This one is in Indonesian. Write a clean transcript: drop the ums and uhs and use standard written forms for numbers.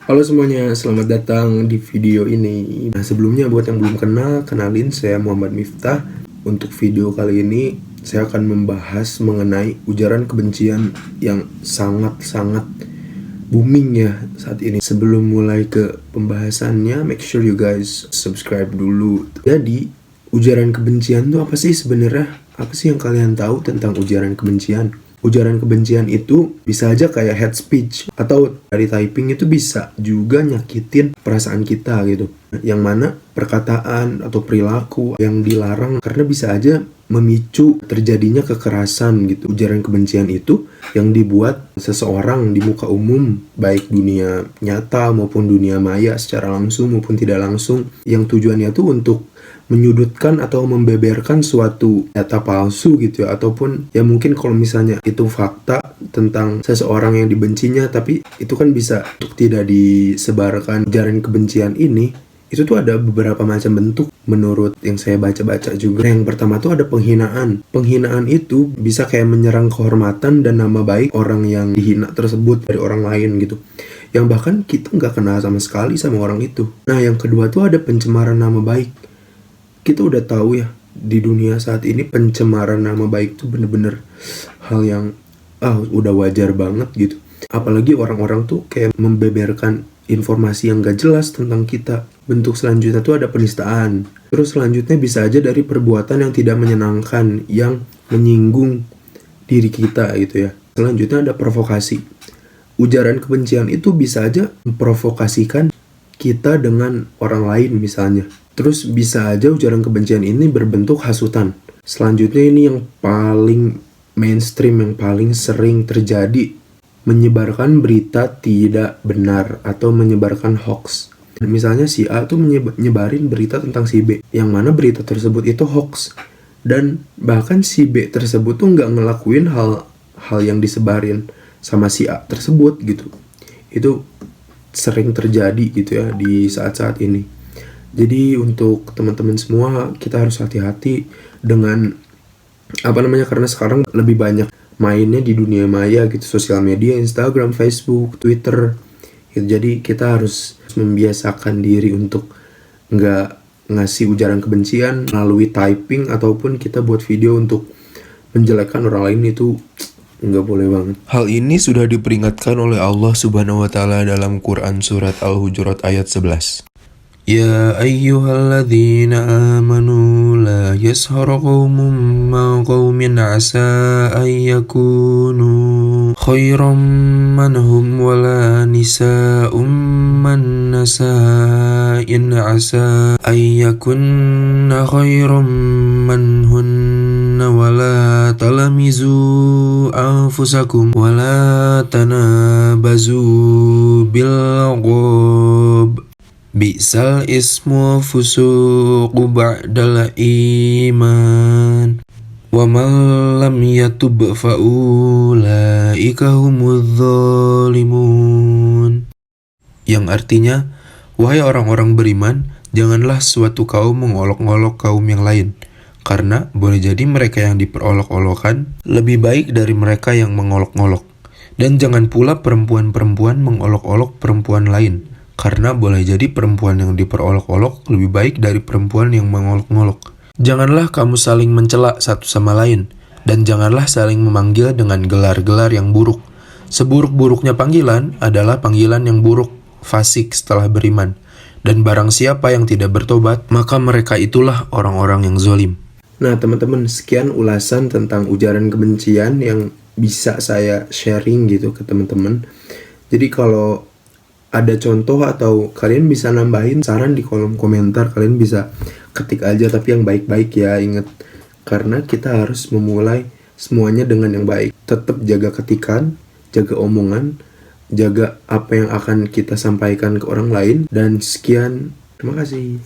Halo semuanya, selamat datang di video ini. Nah, sebelumnya buat yang belum kenal, kenalin saya Muhammad Miftah. Untuk video kali ini, saya akan membahas mengenai ujaran kebencian yang sangat-sangat booming ya saat ini. Sebelum mulai ke pembahasannya, make sure you guys subscribe dulu. Jadi, ujaran kebencian itu apa sih sebenarnya? Apa sih yang kalian tahu tentang ujaran kebencian? Ujaran kebencian itu bisa aja kayak hate speech, atau dari typing itu bisa juga nyakitin perasaan kita gitu. Yang mana perkataan atau perilaku yang dilarang karena bisa aja memicu terjadinya kekerasan gitu. Ujaran kebencian itu yang dibuat seseorang di muka umum, baik dunia nyata maupun dunia maya secara langsung maupun tidak langsung, yang tujuannya tuh untuk menyudutkan atau membeberkan suatu data palsu gitu ya, ataupun ya mungkin kalau misalnya itu fakta tentang seseorang yang dibencinya, tapi itu kan bisa untuk tidak disebarkan. Ujaran kebencian ini itu tuh ada beberapa macam bentuk menurut yang saya baca-baca juga. Yang pertama tuh ada penghinaan. Penghinaan itu bisa kayak menyerang kehormatan dan nama baik orang yang dihina tersebut dari orang lain gitu, yang bahkan kita nggak kenal sama sekali sama orang itu. Nah, yang kedua tuh ada pencemaran nama baik. Kita udah tahu ya, di dunia saat ini pencemaran nama baik tuh bener-bener hal yang udah wajar banget gitu. Apalagi orang-orang tuh kayak membeberkan informasi yang gak jelas tentang kita. Bentuk selanjutnya tuh ada penistaan. Terus selanjutnya bisa aja dari perbuatan yang tidak menyenangkan, yang menyinggung diri kita gitu ya. Selanjutnya ada provokasi. Ujaran kebencian itu bisa aja memprovokasikan kita dengan orang lain misalnya. Terus bisa aja ujaran kebencian ini berbentuk hasutan. Selanjutnya ini yang paling mainstream, yang paling sering terjadi, menyebarkan berita tidak benar atau menyebarkan hoax. Misalnya si A tuh nyebarin berita tentang si B, yang mana berita tersebut itu hoax. Dan bahkan si B tersebut tuh nggak ngelakuin hal yang disebarin sama si A tersebut gitu. Itu sering terjadi gitu ya di saat-saat ini. Jadi untuk teman-teman semua, kita harus hati-hati dengan karena sekarang lebih banyak mainnya di dunia maya gitu, sosial media, Instagram, Facebook, Twitter gitu. Jadi kita harus membiasakan diri untuk nggak ngasih ujaran kebencian melalui typing, ataupun kita buat video untuk menjelekkan orang lain, itu nggak boleh banget. Hal ini sudah diperingatkan oleh Allah Subhanahu wa Ta'ala dalam Quran Surat Al-Hujurat ayat 11. Ya ayyuhalladzina amanu la yashhar qaumun ma qaumin asa ayyakunu khairan manhum wala nisa'um man nasa'in asa ayyakunna khairan manhunna wala talamizu anfusakum wala tanabazu bil ghab Bi'sal ismu fusuqu ba'dal iman wa man lam yatub fa'ulaika humudz zalimun. Yang artinya, wahai orang-orang beriman, janganlah suatu kaum mengolok-olok kaum yang lain, karena boleh jadi mereka yang diperolok-olokan lebih baik dari mereka yang mengolok-olok. Dan jangan pula perempuan-perempuan mengolok-olok perempuan lain, karena boleh jadi perempuan yang diperolok-olok lebih baik dari perempuan yang mengolok-olok. Janganlah kamu saling mencela satu sama lain, dan janganlah saling memanggil dengan gelar-gelar yang buruk. Seburuk-buruknya panggilan adalah panggilan yang buruk, fasik setelah beriman. Dan barang siapa yang tidak bertobat, maka mereka itulah orang-orang yang zalim. Nah teman-teman, sekian ulasan tentang ujaran kebencian yang bisa saya sharing gitu ke teman-teman. Jadi kalau ada contoh atau kalian bisa nambahin saran di kolom komentar, kalian bisa ketik aja, tapi yang baik-baik ya, ingat. Karena kita harus memulai semuanya dengan yang baik. Tetap jaga ketikan, jaga omongan, jaga apa yang akan kita sampaikan ke orang lain. Dan sekian, terima kasih.